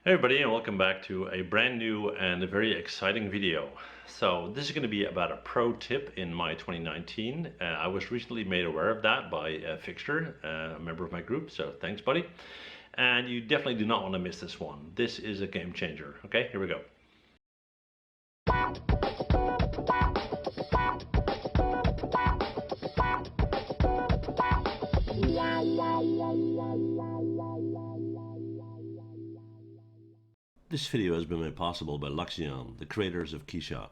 Hey everybody, and welcome back to a brand new and a very exciting video. So this is going to be about a pro tip in my 2019. I was recently made aware of that by Fixture, a member of my group, so thanks buddy. And you definitely do not want to miss this one. This is a game changer. Okay, here we go. This video has been made possible by Leidschendam, the creators of Keyshot.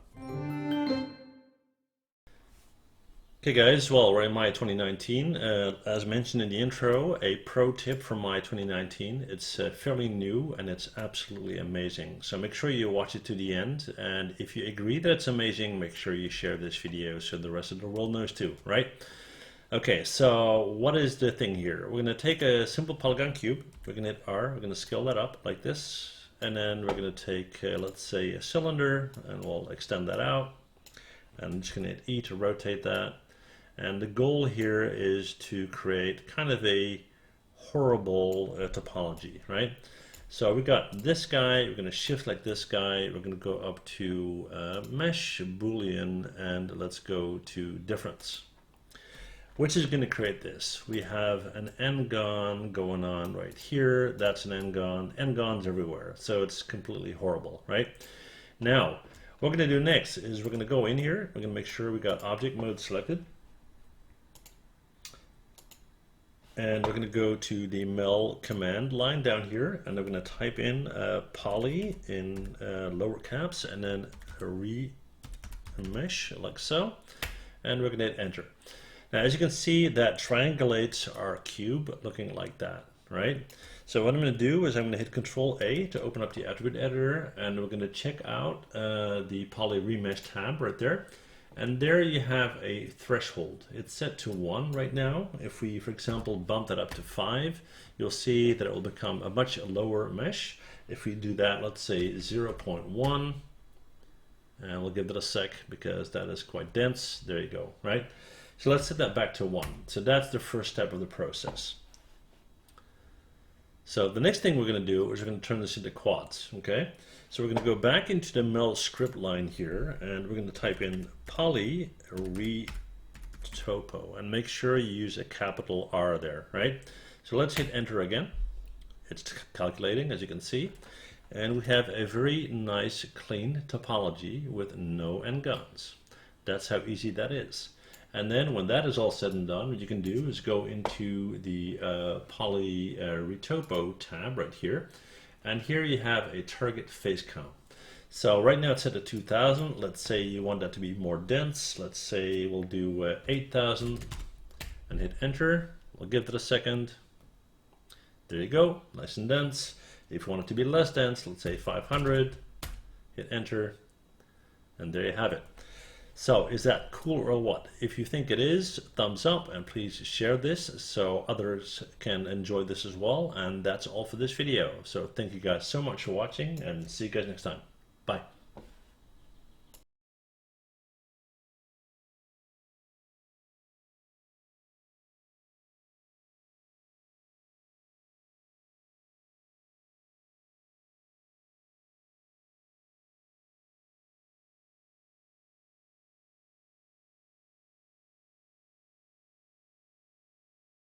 Okay guys, well we're in my 2019. As mentioned in the intro, a pro tip from my 2019. It's fairly new and it's absolutely amazing. So make sure you watch it to the end, and if you agree that it's amazing, make sure you share this video so the rest of the world knows too, right? Okay, so what is the thing here? We're going to take a simple polygon cube, we're going to hit R, we're going to scale that up like this. And then we're going to take, let's say, a cylinder, and we'll extend that out. And I'm just going to hit E to rotate that. And the goal here is to create kind of a horrible topology, right? So we got this guy, we're going to shift like this guy, we're going to go up to mesh, boolean, and let's go to difference. Which is going to create this. We have an n-gon going on right here. That's an n-gon. N-gons everywhere. So it's completely horrible, right? Now, what we're going to do next is we're going to go in here. We're going to make sure we got object mode selected. And we're going to go to the mel command line down here. And we're going to type in poly in lower caps and then Remesh like so. And we're going to hit enter. Now, as you can see, that triangulates our cube looking like that, right? So what I'm going to do is I'm going to hit Control A to open up the attribute editor, and we're going to check out the poly remesh tab right there. And there you have a threshold. It's set to 1 right now. If we, for example, bump that up to 5, you'll see that it will become a much lower mesh. If we do that, let's say 0.1, and we'll give it a sec because that is quite dense. There you go, right? So let's set that back to 1. So that's the first step of the process. So the next thing we're going to do is we're going to turn this into quads, okay? So we're going to go back into the mel script line here, and we're going to type in poly Retopo, and make sure you use a capital R there, right? So let's hit enter again. It's calculating, as you can see. And we have a very nice, clean topology with no n-gons. That's how easy that is. And then when that is all said and done, what you can do is go into the poly Retopo tab right here. And here you have a target face count. So right now it's set to 2000. Let's say you want that to be more dense. Let's say we'll do 8000 and hit enter. We'll give it a second. There you go, nice and dense. If you want it to be less dense, let's say 500, hit enter, and there you have it. So is that cool or what? If you think it is, thumbs up, and please share this so others can enjoy this as well. And that's all for this video. So thank you guys so much for watching, and see you guys next time. Bye.